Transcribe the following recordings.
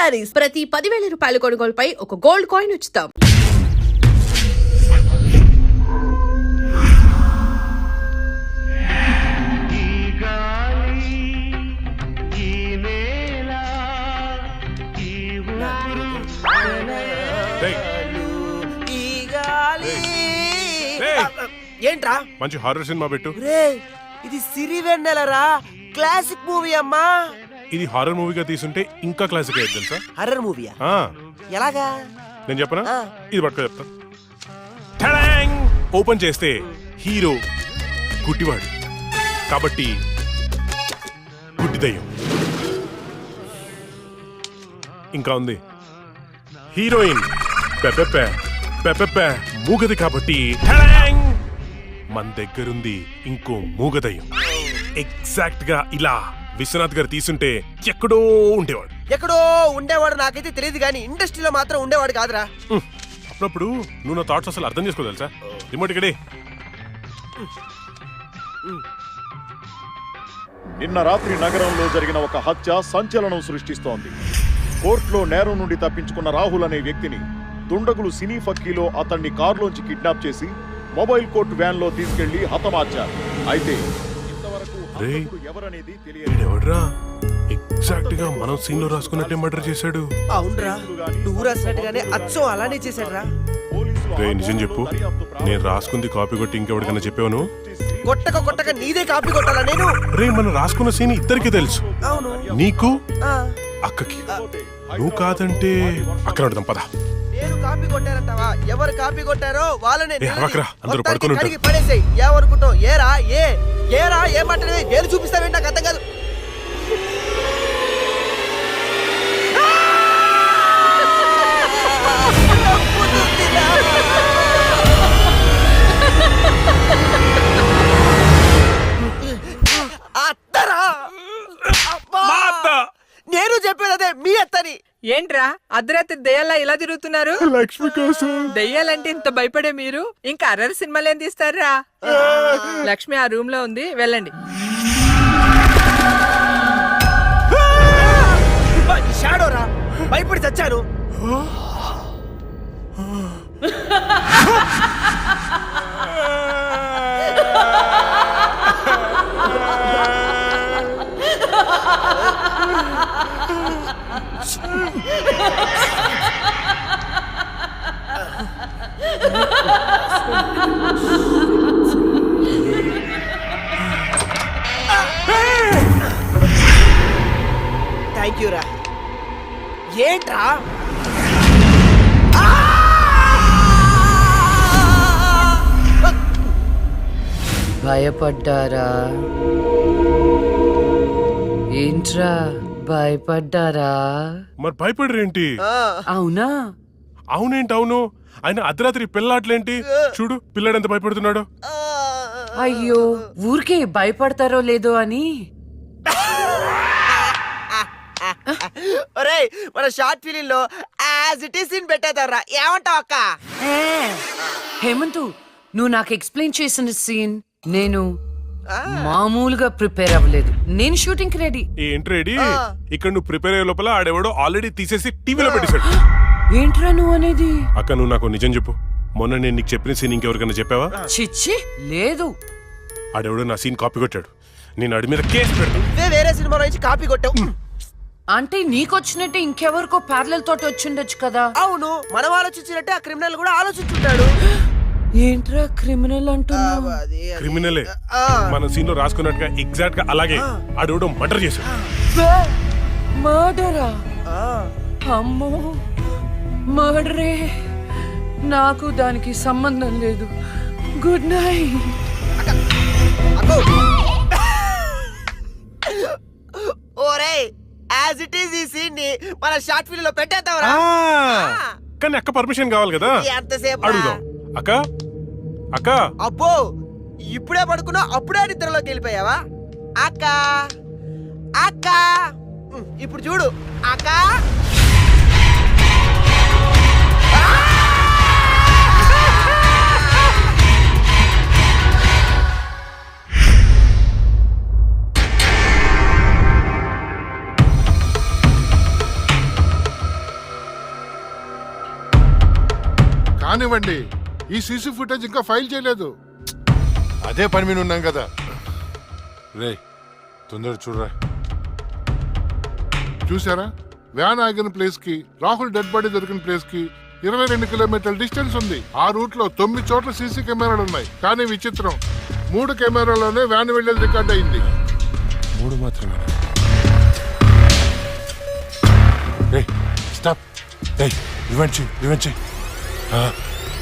శారీస్ ప్రతి 10,000 రూపాయల కొనుగోలుపై ఒక గోల్డ్ కాయిన్ ఉచితం. ఏంట్రా మంచి హారర్ సినిమా పెట్టు. ఇది సిరివెన్నెలరా, క్లాసిక్ మూవీ అమ్మా. ఇది హారర్ మూవీగా తీసుంటే ఇంకా క్లాసిక్ అయ్యేది తెలుసా? హర్రర్ మూవీయా? ఎలాగా నేను చెప్పనా? ఇది పట్టుకో చెప్తా. ఓపెన్ చేస్తే హీరో గుడ్డివాడు కాబట్టి గుడ్డి దయ్యం. ఇంకా ఉంది హీరోయిన్ మూగది కాబట్టి మన దగ్గరుంది ఇంకో మూగదయ్యం. ఎగ్జాక్ట్ గా ఇలా విశ్వనాథ్ గారు తీసుంటే ఎక్కడో ఉండేవాడు. నాకైతే తెలియదు కానీ ఇండస్ట్రీలో మాత్రం ఉండేవాడు కాదురా. అప్పుడప్పుడు నువ్వు నా థాట్స్ అసలు అర్థం చేసుకో తెలుసా? రిమోట్ ఇక్కడే. నిన్న రాత్రి నగరంలో జరిగిన ఒక హత్య సంచలనం సృష్టిస్తోంది. కోర్టులో నేరం నుండి తప్పించుకున్న రాహుల్ అనే వ్యక్తిని దుండగులు సినీ ఫక్కీలో అతన్ని కారులోంచి కిడ్నాప్ చేసి మొబైల్ కోర్టు వ్యాన్ లో తీసుకెళ్లి హతమార్చారు. అయితే ఇంతవరకు ఎవరనేది తెలియదు. ఎగ్జాక్ట్ గా మనం సీన్ లో రాసుకున్నట్టే మర్డర్ చేశాడు. అవునరా, నువ్వు రాసినట్టుగానే అచ్చం అలానే చేశాడురా. నిజం చెప్పు, నేను రాసుకుంది కాపీ కొట్టి ఇంకెవరికైనా చెప్పాను? కొట్టక నీదే కాపీ కొట్టాలా నేను? మనం రాసుకున్న సీన్ ఇద్దరికి తెలుసు. అవును, నీకు అక్కకి. నువ్వు కాదంటే అక్కడ అడుగుదాం పద. నేను కాపీ కొట్టారంటావా? ఎవరు కాపీ కొట్టారో వాళ్ళనే అందరూ పడుకుని పడేసాయి. ఏమనుకుంటావు? ఏరా ఏమంటే వేలు చూపిస్తావేంటి? నాకు అర్థం కాదు. నేను చెప్పేది అదే, మీ అత్తని. ఏంట్రా అర్ధరాత్రి దెయ్యాలా ఇలా తిరుగుతున్నారు? లక్ష్మి కోసం. దెయ్యాలంటే ఇంత భయపడే మీరు ఇంకా అర్రర్ సినిమాలు ఏం తీస్తారా? లక్ష్మి ఆ రూమ్ లో ఉంది, వెళ్ళండి. షాడోరా, భయపడి చచ్చాను. థ్యాంక్ యూ రా. ఏంట్రా భయపడ్డారా? ఏంట్రా భయపడ్డారా? మరి భయపడరేంటి? అవునా? అవునేంటి? అవును. ఆయన అర్ధరాత్రి పిల్లాట్లేంటి? చూడు పిల్లాడు ఎంత భయపడుతున్నాడు. అయ్యో, ఊరికే భయపడతారో లేదో అని. ఒరేయ్, మన షార్ట్ ఫిలిం లో యాజ్ ఇట్ ఈస్ సీన్ పెట్టేద్దాంరా. ఏమంటావు అక్క? హేమంతు, నువ్వు నాకు ఎక్స్ప్లెయిన్ చేసిన సీన్ నేను మామూలుగా ప్రిపేర్ అవ్వలేదు. నేను షూటింగ్ కి రెడీ. ఏంటి రెడీ? ఇక్కడ నువ్వు ప్రిపేర్ అయ్యే లోపల ఆడెవడో ఆల్రెడీ తీసేసి టీవీలో పెట్టేశాడు. ఏంట్రా నువ్వు అనేది? అక్క నువ్వు నాకు నిజం చెప్పు, మొన్న నేను నీకు చెప్పిన సీన్ ఇంకెవరికైనా చెప్పావా? చిచ్చి లేదు. ఆడెవడో నా సీన్ కాపీ కొట్టాడు. నేను ఆడి మీద కేసు పెడతాను. వేరే సినిమాలో నుంచి కాపీ కొట్టావు అంటే నీకొచ్చినట్టే ఇంకెవరికో ప్యారలల్ తోటి వచ్చిండొచ్చు కదా. అవును, మనం ఆలోచించినట్టే ఆ క్రిమినల్ కూడా ఆలోచించుంటాడు. ఏంట్రా క్రిమినల్ అంటున్నావు? క్రిమినలే మన సీన్ లో రాసుకున్నట్టుగా ఎగ్జాక్ట్ గా అలాగే ఆడెవడో మర్డర్ చేశాడు. మర్డరా? అమ్మో, మర్డరే. నాకు దానికి సంబంధం లేదు. Good night. ఓరేయ్, యాజ్ ఇట్ ఈస్ ఈ సీన్ ని మన షార్ట్ ఫిల్మ్ లో పెట్టేద్దాంరా. కానీ అక్క పర్మిషన్ కావాలి కదా. ఎంతసేపు అడుగుదాం. అక్క అక్క. అబ్బో, ఇప్పుడే పడుకున్నా అప్పుడే నిద్రలోకి వెళ్ళిపోయావా? అక్క అక్క, ఇప్పుడు చూడు అక్క. కానివ్వండి, ఈ సీసీ ఫుటేజ్ ఇంకా ఫైల్ చేయలేదు. అదే పని మీద ఉన్నాం కదా. రే తొందర చూడరా. చూసారా, వ్యాన్ ఆగిన ప్లేస్ కి రాహుల్ డెడ్ బాడీ దొరికిన ప్లేస్ కి 22 కిలోమీటర్ల డిస్టెన్స్ ఉంది. ఆ రూట్ లో 9 చోట్ల సీసీ కెమెరాలు ఉన్నాయి. కానీ విచిత్రం, 3 కెమెరాలోనే వ్యాన్ వెళ్ళేది రికార్డ్ అయింది. 3 మాత్రమే. రే స్టాప్. రే రివెంజ్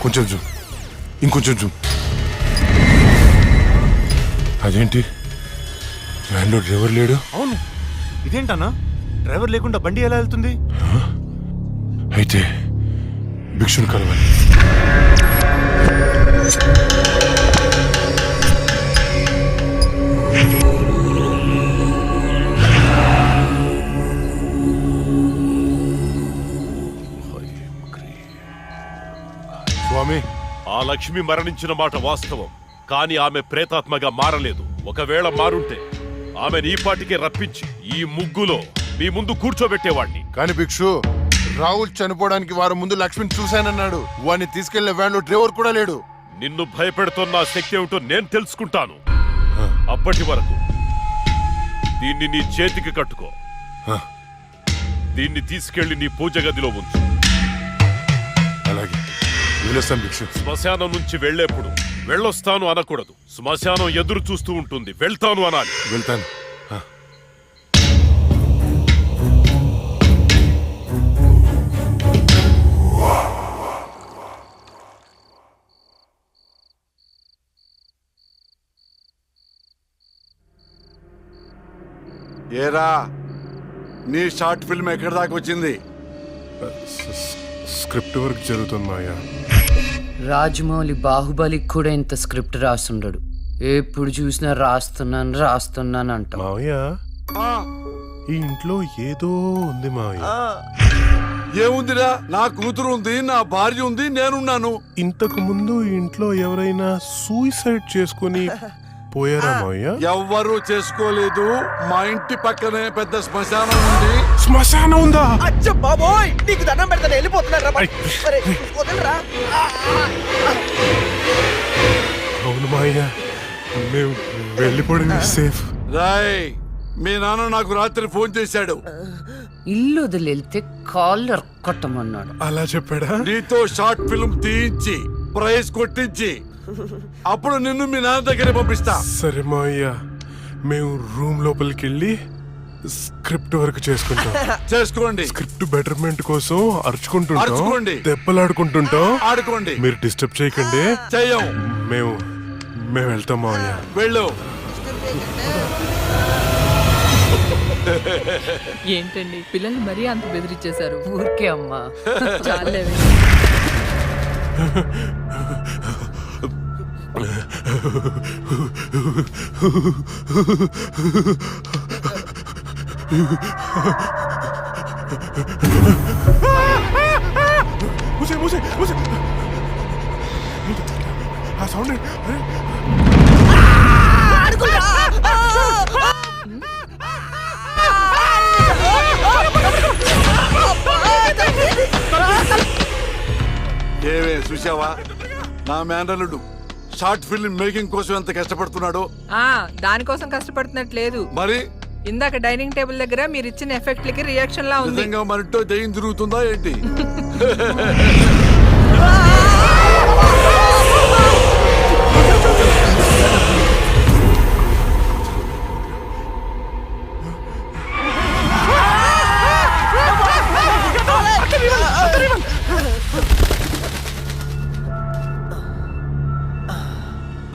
కొంచెం జూమ్, ఇంకొంచెం జూమ్. అదేంటి వ్యాన్లో డ్రైవర్ లేడు? అవును, ఇదేంటన్నా డ్రైవర్ లేకుండా బండి ఎలా వెళ్తుంది? అయితే భిక్షుని కలవాలి. స్వామి, ఆ లక్ష్మి మరణించిన మాట వాస్తవం, కానీ ఆమె ప్రేతాత్మగా మారలేదు. ఒకవేళ మారుంటే ఆమె ఈ పాటికే రప్పించి ఈ ముగ్గులో మీ ముందు కూర్చోబెట్టేవాణ్ణి. కానీ భిక్షు, రాహుల్ చనిపోవడానికి వారం ముందు లక్ష్మిని చూశానన్నాడు. వాడిని తీసుకెళ్లిన వ్యాన్ లో డ్రైవర్ కూడా లేడు. నిన్ను భయపెడుతున్న శక్తి ఏమిటో నేను తెలుసుకుంటాను. అప్పటి వరకు దీన్ని నీ చేతికి కట్టుకో. దీన్ని తీసుకెళ్లి నీ పూజ గదిలో ఉంచు. అలాగే వెళ్ళొస్తాం భిక్షు. శ్మశానం నుంచి వెళ్లేప్పుడు వెళ్ళొస్తాను అనకూడదు. శ్మశానం ఎదురు చూస్తూ ఉంటుంది, వెళ్తాను అనాలి. వెళ్తాను. ఏరా, నీ షార్ట్ ఫిల్మ్ ఎక్కడి దాకా వచ్చింది? స్క్రిప్ట్ వర్క్ జరుగుతుంది మాయా. రాజమౌళి బాహుబలికి కూడా ఇంత స్క్రిప్ట్ రాస్తుండడు. ఎప్పుడు చూసినా రాస్తున్నాను అంట. మావయ్య, ఈ ఇంట్లో ఏదో ఉంది మావయ్య. ఏముందిరా, నా కూతురు ఉంది, నా భార్య ఉంది, నేనున్నాను. ఇంతకు ముందు ఈ ఇంట్లో ఎవరైనా సూసైడ్ చేసుకుని పోయారా మావయ్య? ఎవ్వరూ చేసుకోలేదు. మా ఇంటి పక్కనే పెద్ద శ్మశానం ఉంది. శ్మశానం ఉందా? అచ్చ బాబోయ్, నీకు దండం పెడతాను, వెళ్ళిపోతున్నారా? వదలరా. అవును మావయ్య, మేము వెళ్ళిపోవడం సేఫ్. రాయ్, మీ నాన్న నాకు రాత్రి ఫోన్ చేశాడు. ఇల్లు వదిలేళ్తే కాళ్ళు కొట్టమన్నాడు. అలా చెప్పాడా? నీతో షార్ట్ ఫిల్మ్ తీయించి ప్రైజ్ కొట్టించి అప్పుడు నిన్ను మీ నాన్న దగ్గర పంపిస్తా. సరే మావయ్య, మేము రూమ్ లోపలికి వెళ్ళి స్క్రిప్ట్ వర్క్ చేసుకుంటాం. చేసుకోండి. స్క్రిప్ట్ బెటర్మెంట్ కోసం అరుచుకుంటుంటాం, అరుచుకోండి. దెబ్బలాడుకుంటుంటాం. ఆడుకోండి. మీరు డిస్టర్బ్ చేయకండి. చెయ్యం. మేము వెళ్తాం మావయ్య. వెళ్ళు. ఏంటండి పిల్లల్ని మరీ అంత బెదిరించేశారు? ఊరికే అమ్మా. చాలే. మూసే ఆ సౌండ్. ఏవే చూసావా, నా మేనల్లుడు షార్ట్ ఫిల్మ్ మేకింగ్ కోసం ఎంత కష్టపడుతున్నాడో. దానికోసం కష్టపడుతున్నట్లేదు. మరి ఇందాక డైనింగ్ టేబుల్ దగ్గర మీరు ఇచ్చిన ఎఫెక్ట్లకి రియాక్షన్ లా ఉంది. నిజంగా మరింటో దయ్యం తిరుగుతుందా ఏంటి?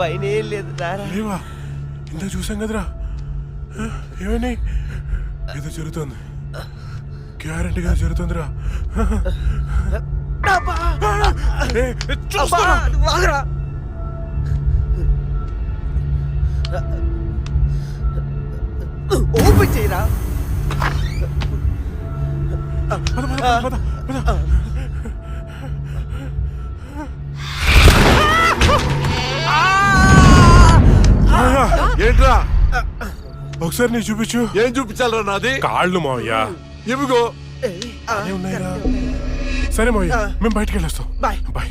పైన ఏం లేదు. లేవా? ఇంత చూసాం కదరా. ఏమని ఏదో జరుగుతుంది, గ్యారంటీగా జరుగుతుందిరా. ఓపెన్ చేయరా. ఏంట్రా? ఒకసారి నీ చూపించు. ఏం చూపించాలరా? నాది కాళ్ళు మావయ్య. ఇవిగో ఉన్నాయిరా. సరే మావయ్య, మేము బయటికి వెళ్ళొస్తాం. బాయ్. బాయ్.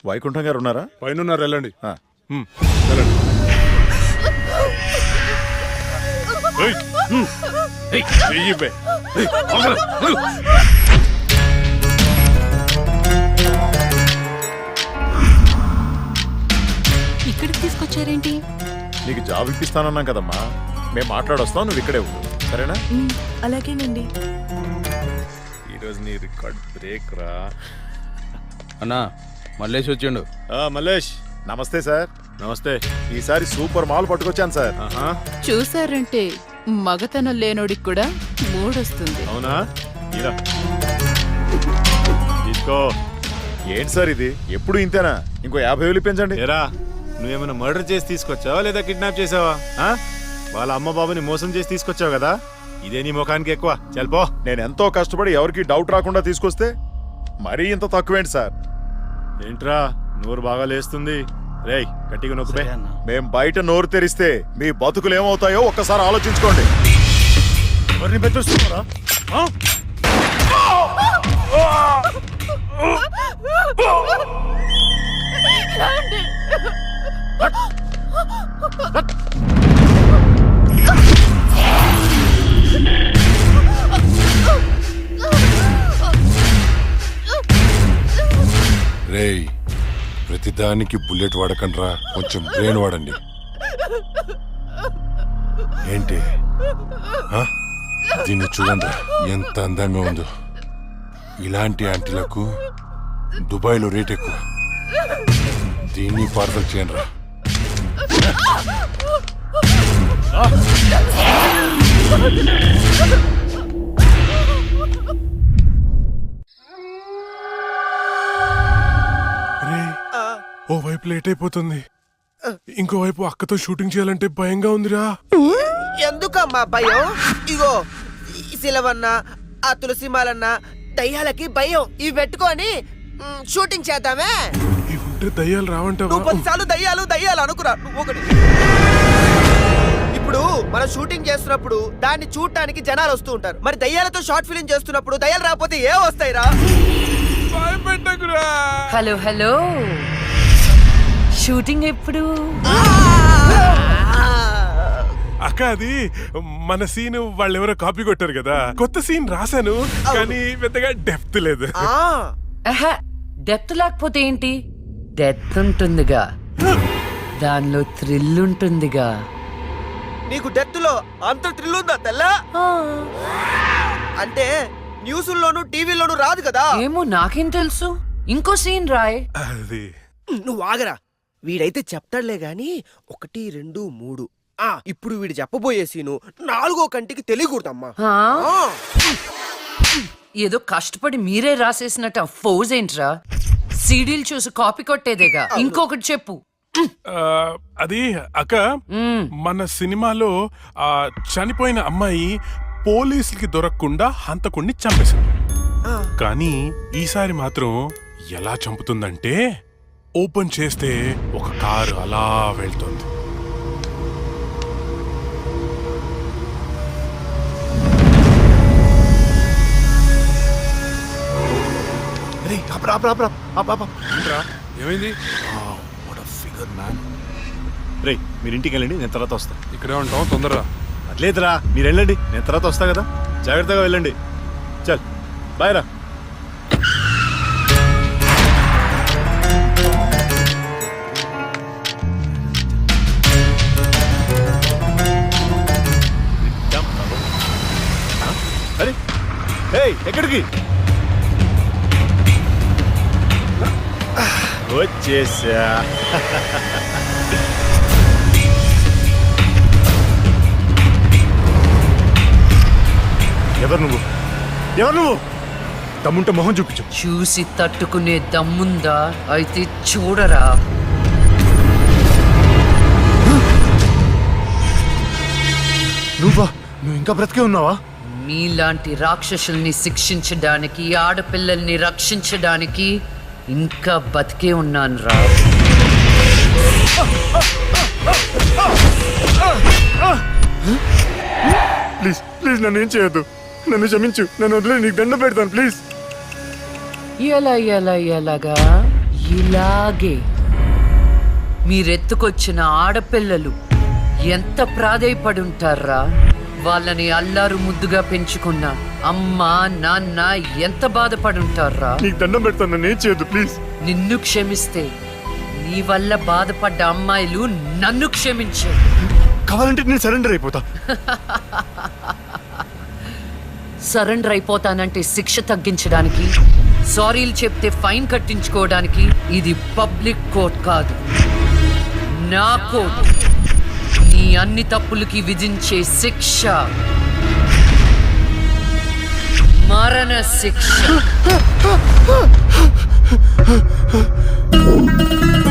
వైకుంఠం గారు ఉన్నారా? పైన ఉన్నారు, వెళ్ళండి. ఆ. వెళ్ళండి. ఇక్కడికి తీసుకొచ్చారేంటి? నీకు జాబ్ ఇప్పిస్తానన్నాం కదమ్మా, మేము మాట్లాడొస్తాం, నువ్వు ఇక్కడే ఉండు, సరేనా? అలాగేనండి. ఈరోజు నీ రికార్డ్ బ్రేక్ రా. అన్నా మల్లేష్ వచ్చిండు. మల్లేష్ నమస్తే సార్. నమస్తే. ఈసారి సూపర్ మాల్ పట్టుకొచ్చాను సార్. చూసారంటే మగతనం లేనోడికి కూడా మూడొస్తుంది. అవునా? ఇలా తీసుకో. ఏంటి సార్ ఇది, ఎప్పుడు ఇంతేనా? ఇంకో 50,000 పెంచండి. ఏరా, నువ్వేమైనా మర్డర్ చేసి తీసుకొచ్చావా లేదా కిడ్నాప్ చేసావా? వాళ్ళ అమ్మ బాబుని మోసం చేసి తీసుకొచ్చావు కదా, ఇదే నీ ముఖానికి ఎక్కువ. చల్పో. నేను ఎంతో కష్టపడి ఎవరికి డౌట్ రాకుండా తీసుకొస్తే మరీ ఇంత తక్కువేంటి సార్? ఏంట్రా నోరు బాగా లేస్తుంది? రేయ్ గట్టిగా నొక్కుపే. మేం బయట నోరు తెరిస్తే మీ బతుకులు ఏమవుతాయో ఒక్కసారి ఆలోచించుకోండి. ఎవరిని బెదిరిస్తున్నారా? రేయ్, ప్రతిదానికి బుల్లెట్ వాడకండ్రా, కొంచెం బ్రెయిన్ వాడండి. ఏంటి ఆ? దీన్ని చూడండి ఎంత అందంగా ఉందో. ఇలాంటి ఆంటీలకు దుబాయ్లో రేట్ ఎక్కువ. దీన్ని పార్సల్ చేయండి రా. ఓ వైపు లేట్ అయిపోతుంది, ఇంకోవైపు అక్కతో షూటింగ్ చేయాలంటే భయంగా ఉందిరా. ఎందుకమ్మా భయం? ఇగో ఈ సిలవన్న, ఆ తులసిమాలన్న దయ్యాలకి భయం. ఇవి పెట్టుకొని షూటింగ్ చేద్దామే. ఇవి ఉంటే దయ్యాలు రావంటావా? నువ్వు 10 సార్లు దయ్యాలు దయ్యాలు అనుకురా. నువ్వు ఒకటి. ఇప్పుడు మనం షూటింగ్ చేస్తున్నప్పుడు దాన్ని చూడటానికి జనాలు వస్తూ ఉంటారు. మరి దయ్యాలతో షార్ట్ ఫిల్మ్ చేస్తున్నప్పుడు దయ్యాలు రాకపోతే ఏ వస్తాయిరా? హలో హలో, షూటింగ్ ఎప్పుడు? అక్క, అది మన సీన్ వాళ్ళెవరో కాపీ కొట్టారు కదా, కొత్త సీన్ రాశాను కానీ పెద్దగా డెప్త్ లేదు. డెప్త్ లేకపోతే ఏంటి, డెత్ ఉంటుందిగా, దానిలో థ్రిల్ ఉంటుందిగా. నీకు డెత్ లో అంత థ్రిల్ ఉందా తెల్లా? అంటే న్యూస్లోను టీవీలోను రాదు కదా. ఏమో నాకేం తెలుసు, ఇంకో సీన్ రాయ్. అది నువ్వు ఆగరా, వీడైతే చెప్తాడులే గాని 1, 2, 3. ఇప్పుడు వీడు చెప్పబోయే సీను 4వ కంటికి తెలియకూడదమ్మా. ఏదో కష్టపడి మీరే రాసేసినట్టు ఆ ఫోజ్ ఏంట్రా? సీడీలు చూసి కాపీ కొట్టేదేగా. ఇంకొకటి చెప్పు. అది అక్క, మన సినిమాలో ఆ చనిపోయిన అమ్మాయి పోలీసులకి దొరకకుండా హంతకుణ్ణి చంపేసింది. కానీ ఈసారి మాత్రం ఎలా చంపుతుందంటే, ఓపెన్ చేస్తే ఒక కారు అలా వెళ్తుంది. ఏమైంది? రే మీరు ఇంటికి వెళ్ళండి, నేను తర్వాత వస్తా. ఇక్కడే ఉంటాం, తొందరరా. అట్లేదురా, మీరు వెళ్ళండి, నేను తర్వాత వస్తా కదా. జాగ్రత్తగా వెళ్ళండి. చల్ బాయ్ రా. అరే ఎక్కడికి వచ్చేసా? ఎవరు నువ్వు? ఎవరు నువ్వు? దమ్ముంటే మొహం చూపించు. చూసి తట్టుకునే దమ్ముందా? అయితే చూడరా. నువ్వు ఇంకా బ్రతికే ఉన్నావా? మీలాంటి రాక్షసుల్ని శిక్షించడానికి, ఆడపిల్లల్ని రక్షించడానికి ఇంకా బతికే ఉన్నాను రా. ప్లీజ్ ప్లీజ్ నన్ను ఏం చేయొద్దు, నన్ను క్షమించు, నన్ను వదిలే, నీకు దండం పెడతాను ప్లీజ్. ఎలాగా ఇలాగే మీరెత్తుకొచ్చిన ఆడపిల్లలు ఎంత ప్రాధేయపడుంటారా? వాళ్ళని అల్లారు ముద్దుగా పెంచుకున్న అమ్మ నాన్న ఎంత బాధపడుంటారా? నీకు దండం పెడతాను, నేను చేయొద్దు ప్లీజ్. నిన్ను క్షమిస్తే నీ వల్ల బాధపడ్డ అమ్మాయిలు నన్ను క్షమించు. కావాలంటే నేను సరెండర్ అయిపోతా. సరెండర్ అయిపోతానంటే శిక్ష తగ్గించడానికి, సారీలు చెప్తే ఫైన్ కట్టించుకోవడానికి. ఇది పబ్లిక్ కోర్ట్ కాదు, నా కోర్ట్. నీ అన్ని తప్పులకి విధించే శిక్ష మరణ శిక్ష.